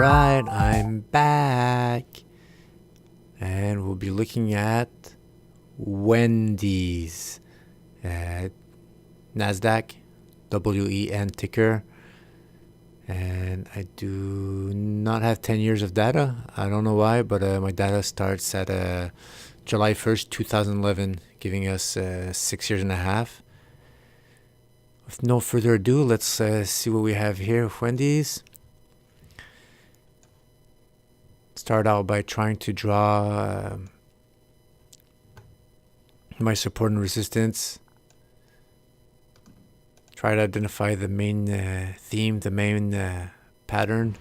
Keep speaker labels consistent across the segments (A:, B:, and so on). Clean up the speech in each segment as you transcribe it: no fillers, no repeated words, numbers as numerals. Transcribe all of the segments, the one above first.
A: Alright, I'm back. And we'll be looking at Wendy's. NASDAQ, WEN ticker. And I do not have 10 years of data. I don't know why, but my data starts at July 1st, 2011, giving us 6 years and a half. With no further ado, let's see what we have here with Wendy's. Start out by trying to draw my support and resistance. Try to identify the main theme, the main pattern.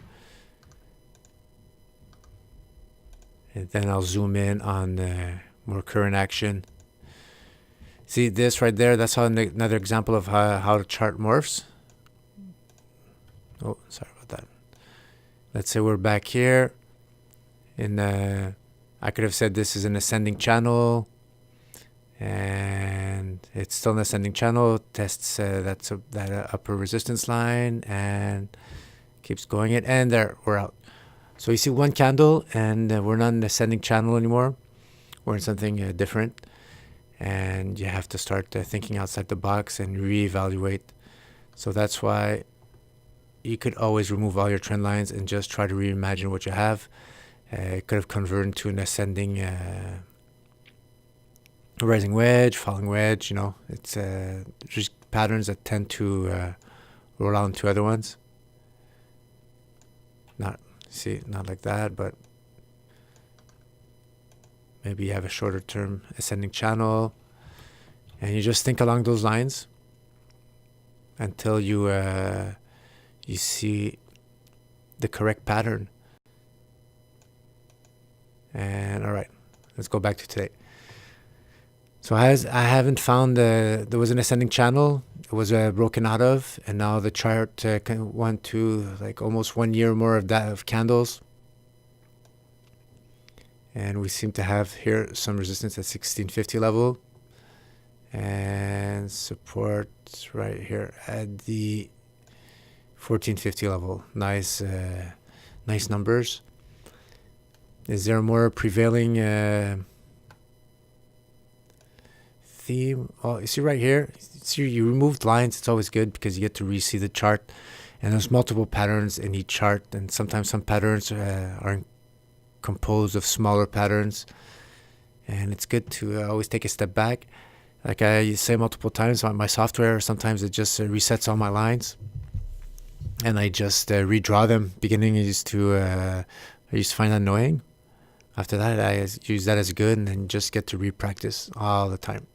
A: And then I'll zoom in on more current action. See this right there? That's another example of how the chart morphs. Oh, sorry about that. Let's say we're back here. I could have said this is an ascending channel, and it's still an ascending channel. Tests that upper resistance line and keeps going it, and there we're out. So you see one candle, and we're not in an ascending channel anymore. We're in something different, and you have to start thinking outside the box and reevaluate. So that's why you could always remove all your trend lines and just try to reimagine what you have. It could have converted to an ascending rising wedge, falling wedge. You know, it's just patterns that tend to roll on to other ones. Not like that, but maybe you have a shorter term ascending channel, and you just think along those lines until you see the correct pattern. And all right, let's go back to today. So I haven't found there was an ascending channel. It was broken out of, and now the chart went to like almost 1 year more of candles. And we seem to have here some resistance at 1650 level and support right here at the 1450 level. Nice numbers. Is there a more prevailing theme? Oh, you see right here? See, you removed lines. It's always good because you get to re-see the chart. And there's multiple patterns in each chart. And sometimes some patterns are composed of smaller patterns. And it's good to always take a step back. Like I say multiple times on my software, sometimes it just resets all my lines. And I just redraw them. Beginning I used to find that annoying. After that, I use that as good and then just get to repractice all the time.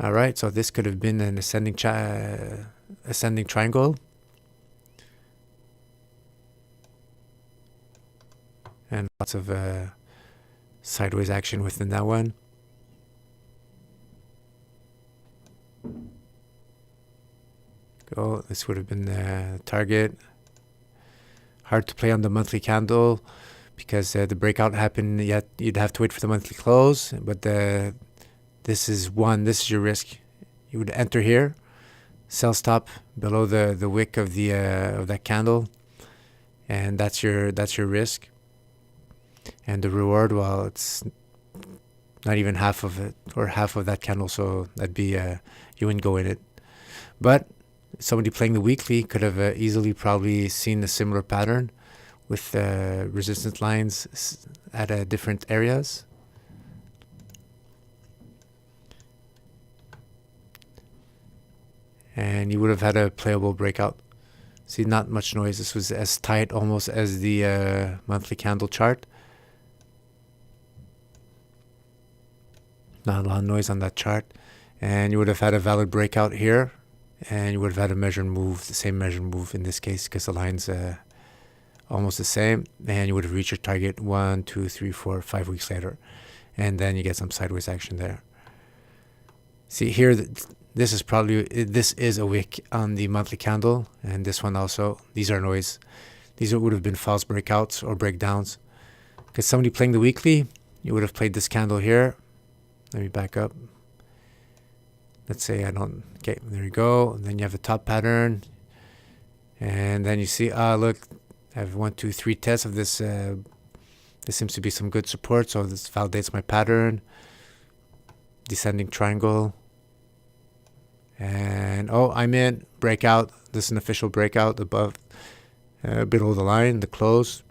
A: All right, so this could have been an ascending triangle. And lots of sideways action within that one. Go. This would have been the target. Hard to play on the monthly candle because the breakout happened, yet you'd have to wait for the monthly close. But this is your risk. You would enter here, sell stop below the wick of that candle, and that's your risk. And the reward, well, it's not even half of it or half of that candle, so that'd be you wouldn't go in it. But somebody playing the weekly could have easily probably seen a similar pattern with resistance lines at different areas. And you would have had a playable breakout. See, not much noise. This was as tight almost as the monthly candle chart. Not a lot of noise on that chart. And you would have had a valid breakout here. And you would have had a measured move, the same measured move in this case, because the line's almost the same. And you would have reached your target 1, 2, 3, 4, 5 weeks later. And then you get some sideways action there. See here, this is a wick on the monthly candle. And this one also. These are noise. These would have been false breakouts or breakdowns. Because somebody playing the weekly, you would have played this candle here. Let me back up. Let's say okay, there you go. And then you have a top pattern. And then you see, look, I have 1, 2, 3 tests of this. This seems to be some good support, so this validates my pattern. Descending triangle. And I'm in breakout. This is an official breakout above, below the line, the close.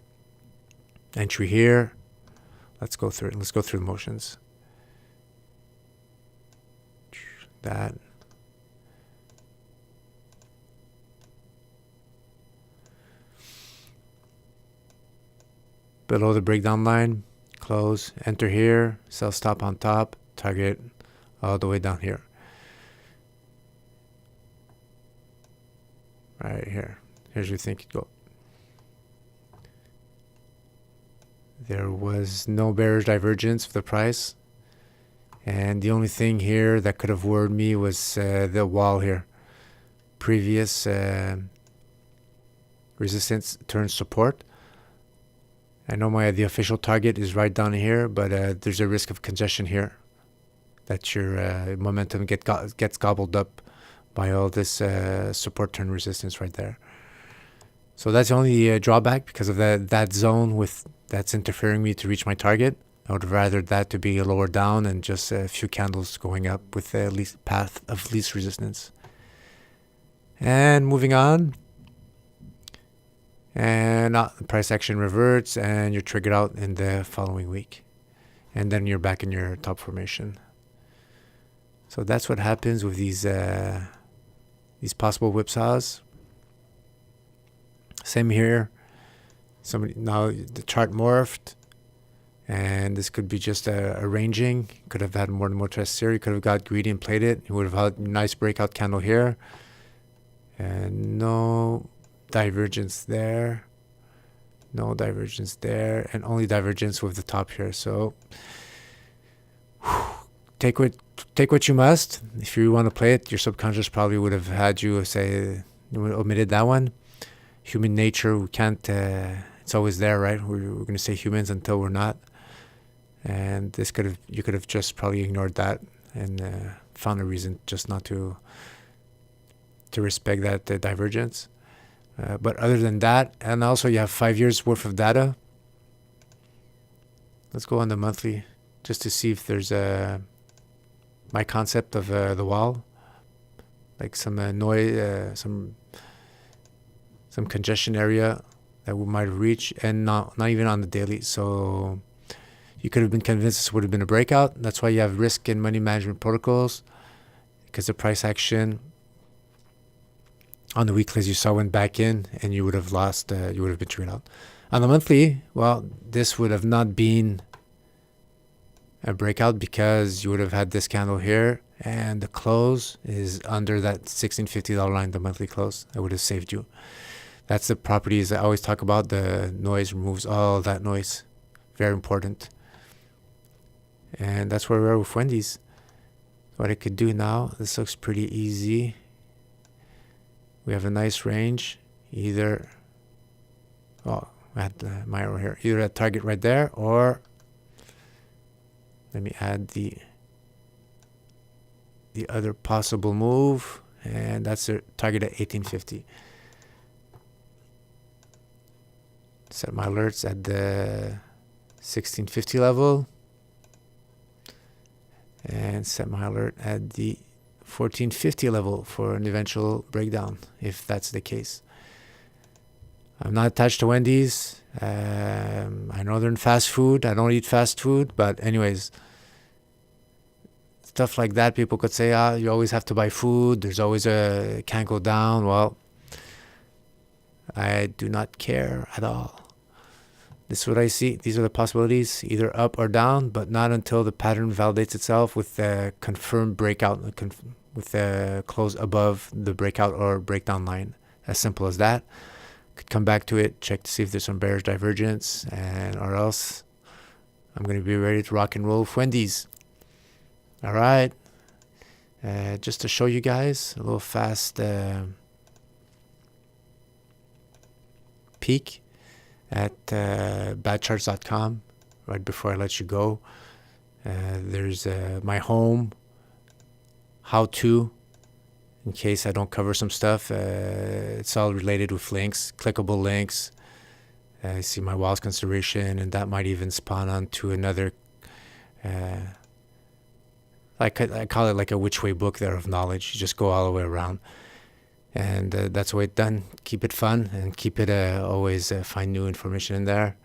A: Entry here. Let's go through it. Let's go through the motions. That. Below the breakdown line, close, enter here, sell stop on top, target all the way down here. Right here. Here's your think go. There was no bearish divergence for the price. And the only thing here that could have worried me was the wall here. Previous resistance turns support. I know the official target is right down here, but there's a risk of congestion here. That your momentum gets gobbled up by all this support turn resistance right there. So that's the only drawback because of that zone that's interfering me to reach my target. I would have rather that to be lower down and just a few candles going up with the least path of least resistance. And moving on. And the price action reverts and you're triggered out in the following week. And then you're back in your top formation. So that's what happens with these possible whipsaws. Same here. Now the chart morphed. And this could be just a ranging. Could have had more tests here. You could have got greedy and played it. You would have had a nice breakout candle here. And no divergence there. No divergence there. And only divergence with the top here. So take what you must. If you want to play it, your subconscious probably would have had you say, you would have omitted that one. Human nature, we can't, it's always there, right? We're going to say humans until we're not. And you could have just probably ignored that and found a reason just not to respect that divergence. But other than that, and also you have 5 years worth of data. Let's go on the monthly just to see if there's my concept of the wall, like some noise, some congestion area that we might reach, and not even on the daily. So you could have been convinced this would have been a breakout. That's why you have risk and money management protocols, because the price action on the weekly, as you saw, went back in and you would have lost, you would have been triggered out. On the monthly, well, this would have not been a breakout because you would have had this candle here and the close is under that $1650 line, the monthly close. That would have saved you. That's the properties I always talk about. The noise removes all that noise. Very important. And that's where we are with Wendy's. What I could do now, this looks pretty easy. We have a nice range. Either, I had my arrow here. Either a target right there, or let me add the other possible move, and that's a target at 1850. Set my alerts at the 1650 level. And set my alert at the 1450 level for an eventual breakdown, if that's the case. I'm not attached to Wendy's. I know they're in fast food. I don't eat fast food. But anyways, stuff like that, people could say, you always have to buy food. There's always can't go down. Well, I do not care at all. This is what I see. These are the possibilities, either up or down, but not until the pattern validates itself with a confirmed breakout, with a close above the breakout or breakdown line. As simple as that. Could come back to it, check to see if there's some bearish divergence, or else I'm going to be ready to rock and roll with Wendy's. All right. Just to show you guys a little fast peek at badcharts.com right before I let you go. There's my home, how to, in case I don't cover some stuff. It's all related with links, clickable links, I see my wildest consideration, and that might even spawn onto another. I call it like a which way book there of knowledge. You just go all the way around, and that's the way it's done. Keep it fun and keep it always find new information in there.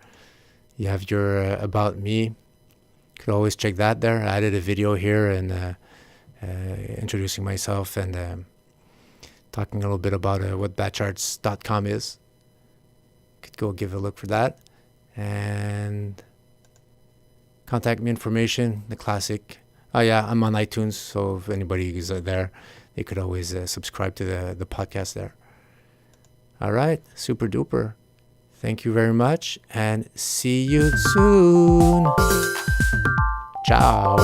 A: You have your about me. You could always check that there. I added a video here and introducing myself and talking a little bit about what badcharts.com is. Could go give a look for that. And contact me information, the classic. Oh yeah, I'm on iTunes, so if anybody is there, they could always subscribe to the podcast there. All right, super duper. Thank you very much, and see you soon. Ciao.